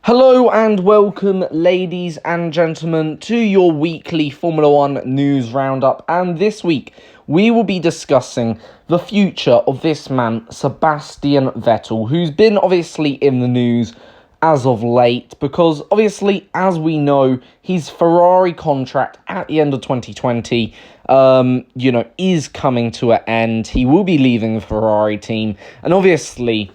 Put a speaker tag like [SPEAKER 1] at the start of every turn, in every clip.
[SPEAKER 1] Hello and welcome, ladies and gentlemen, to your weekly Formula One news roundup. And this week, we will be discussing the future of this man, Sebastian Vettel, who's been obviously in the news as of late, because obviously, as we know, his Ferrari contract at the end of 2020, is coming to an end. He will be leaving the Ferrari team, and obviously,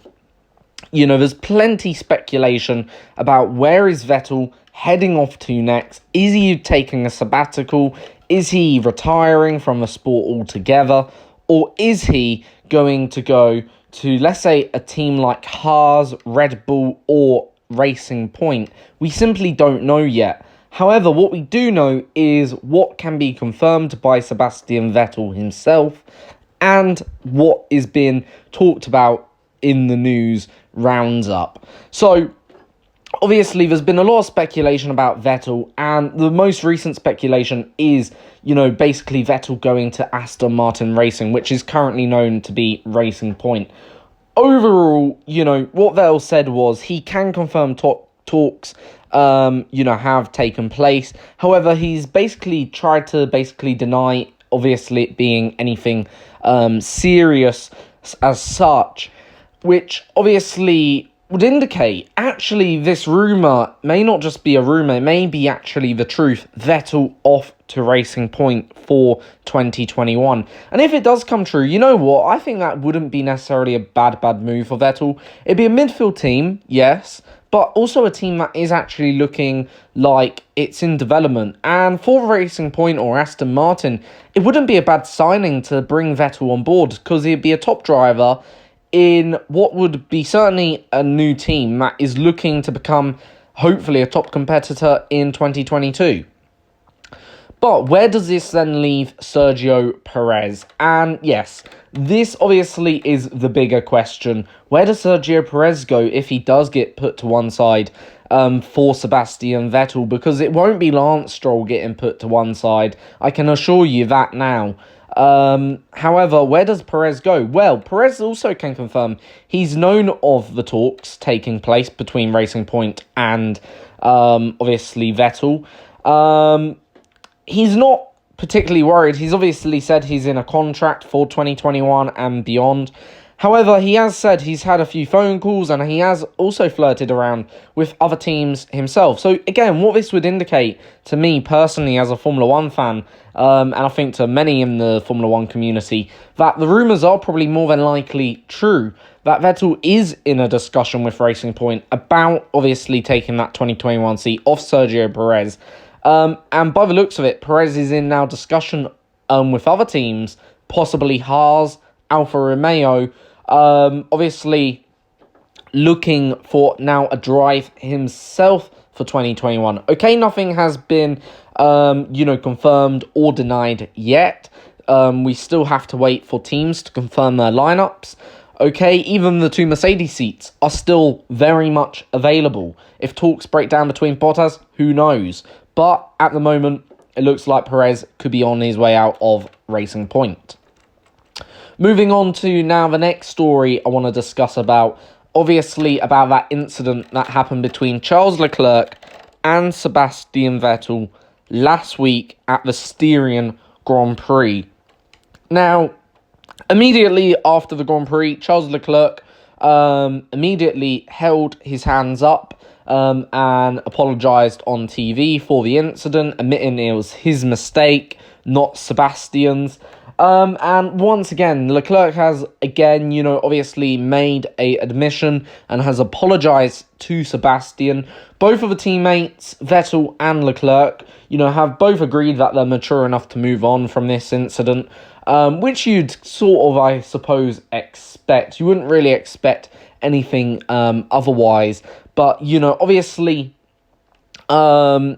[SPEAKER 1] there's plenty speculation about where is Vettel heading off to next. Is he taking a sabbatical? Is he retiring from the sport altogether? Or is he going to go to, let's say, a team like Haas, Red Bull, or Racing Point? We simply don't know yet. However, what we do know is what can be confirmed by Sebastian Vettel himself and what is being talked about in the news rounds up. So, obviously, there's been a lot of speculation about Vettel, and the most recent speculation is, basically Vettel going to Aston Martin Racing, which is currently known to be Racing Point. Overall, what Vettel said was he can confirm talks, have taken place. However, he's basically tried to deny, obviously, it being anything serious as such, which obviously would indicate, actually, this rumour may not just be a rumour, it may be actually the truth. Vettel off to Racing Point for 2021. And if it does come true, you know what? I think that wouldn't be necessarily a bad move for Vettel. It'd be a midfield team, yes, but also a team that is actually looking like it's in development. And for Racing Point or Aston Martin, it wouldn't be a bad signing to bring Vettel on board, because he'd be a top driver in what would be certainly a new team that is looking to become, hopefully, a top competitor in 2022. But where does this then leave Sergio Perez? And yes, this obviously is the bigger question. Where does Sergio Perez go if he does get put to one side for Sebastian Vettel? Because it won't be Lance Stroll getting put to one side. I can assure you that now. However, where does Perez go? Well, Perez also can confirm he's known of the talks taking place between Racing Point and, obviously, Vettel. He's not particularly worried. He's obviously said he's in a contract for 2021 and beyond. However, he has said he's had a few phone calls and he has also flirted around with other teams himself. So, again, what this would indicate to me personally as a Formula One fan, and I think to many in the Formula One community, that the rumours are probably more than likely true, that Vettel is in a discussion with Racing Point about obviously taking that 2021 seat off Sergio Perez. And by the looks of it, Perez is in now discussion with other teams, possibly Haas, Alfa Romeo, obviously looking for now a drive himself for 2021. Okay, nothing has been, confirmed or denied yet. We still have to wait for teams to confirm their lineups. Okay, even the two Mercedes seats are still very much available. If talks break down between Bottas, who knows? But at the moment, it looks like Perez could be on his way out of Racing Point. Moving on to now the next story I want to discuss about, obviously about that incident that happened between Charles Leclerc and Sebastian Vettel last week at the Styrian Grand Prix. Now, immediately after the Grand Prix, Charles Leclerc immediately held his hands up and apologised on TV for the incident, admitting it was his mistake, not Sebastian's. And once again, Leclerc has, obviously made a admission and has apologised to Sebastian. Both of the teammates, Vettel and Leclerc, have both agreed that they're mature enough to move on from this incident, which you'd sort of, I suppose, expect. You wouldn't really expect anything otherwise. But, obviously, I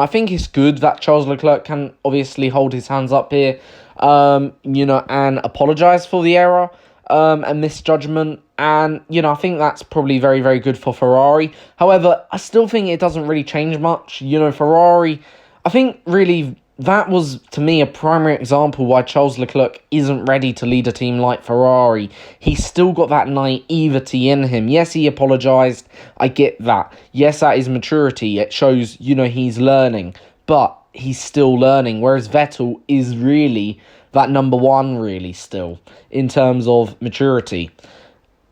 [SPEAKER 1] think it's good that Charles Leclerc can obviously hold his hands up here, and apologise for the error and misjudgment. And, I think that's probably very, very good for Ferrari. However, I still think it doesn't really change much. Ferrari, I think really that was, to me, a primary example why Charles Leclerc isn't ready to lead a team like Ferrari. He's still got that naivety in him. Yes, he apologised. I get that. Yes, that is maturity. It shows, he's learning. But he's still learning. Whereas Vettel is really that number one, really, still, in terms of maturity.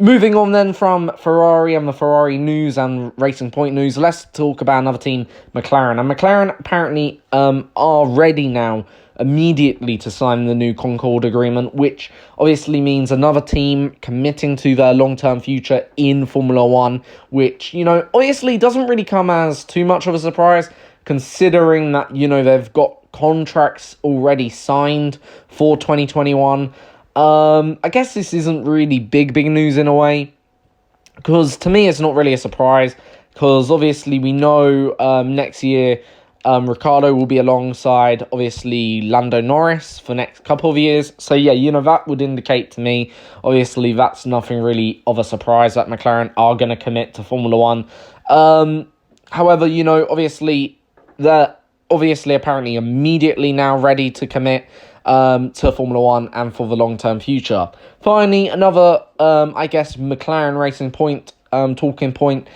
[SPEAKER 1] Moving on then from Ferrari and the Ferrari news and Racing Point news, let's talk about another team, McLaren. And McLaren apparently are ready now immediately to sign the new Concord agreement, which obviously means another team committing to their long-term future in Formula One, which, obviously doesn't really come as too much of a surprise, considering that, they've got contracts already signed for 2021. I guess this isn't really big news in a way, because to me it's not really a surprise, because obviously we know next year Ricciardo will be alongside obviously Lando Norris for the next couple of years. So yeah, that would indicate to me, obviously that's nothing really of a surprise that McLaren are going to commit to Formula One. However, obviously they're apparently immediately now ready to commit to Formula One and for the long-term future. Finally, another, McLaren Racing Point talking point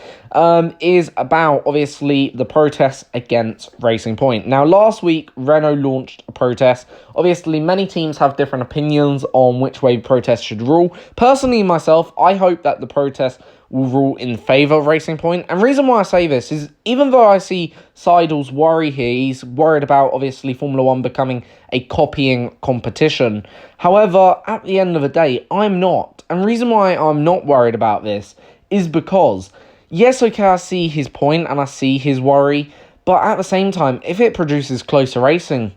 [SPEAKER 1] is about, obviously, the protests against Racing Point. Now, last week, Renault launched a protest. Obviously, many teams have different opinions on which way protests should rule. Personally, myself, I hope that the protest will rule in favour of Racing Point. And the reason why I say this is, even though I see Seidel's worry here, he's worried about, obviously, Formula One becoming a copying competition. However, at the end of the day, I'm not. And the reason why I'm not worried about this is because, yes, okay, I see his point and I see his worry, but at the same time, if it produces closer racing,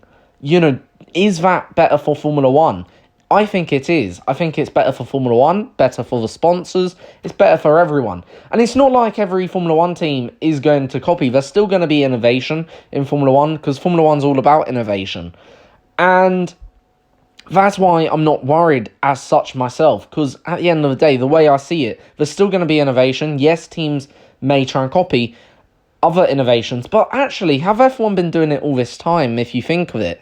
[SPEAKER 1] is that better for Formula One? I think it is. I think it's better for Formula One, better for the sponsors, it's better for everyone. And it's not like every Formula One team is going to copy. There's still going to be innovation in Formula One, because Formula One's all about innovation. And that's why I'm not worried as such myself, because at the end of the day, the way I see it, there's still going to be innovation. Yes, teams may try and copy other innovations, but actually, have F1 been doing it all this time, if you think of it?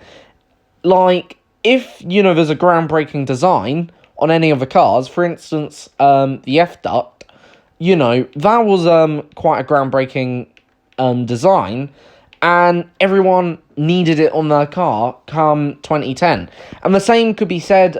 [SPEAKER 1] Like, if, there's a groundbreaking design on any of the cars, for instance, the F-duct, that was quite a groundbreaking design, and everyone needed it on their car come 2010. And the same could be said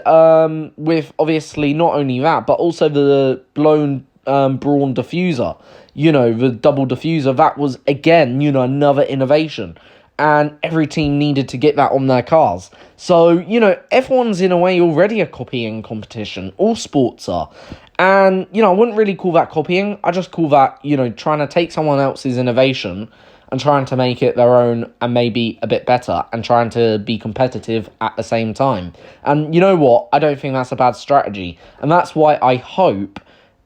[SPEAKER 1] with, obviously, not only that, but also the blown Brawn diffuser. The double diffuser, that was, again, another innovation. And every team needed to get that on their cars. So, F1's in a way already a copying competition. All sports are. And, I wouldn't really call that copying. I just call that, trying to take someone else's innovation and trying to make it their own and maybe a bit better and trying to be competitive at the same time. And you know what? I don't think that's a bad strategy. And that's why I hope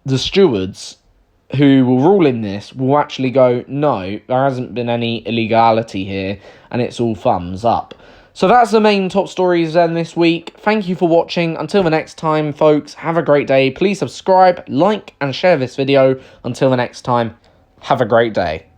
[SPEAKER 1] the stewards who will rule in this will actually go, no, there hasn't been any illegality here and it's all thumbs up. So that's the main top stories then this week. Thank you for watching. Until the next time, folks, have a great day. Please subscribe, like and share this video. Until the next time, have a great day.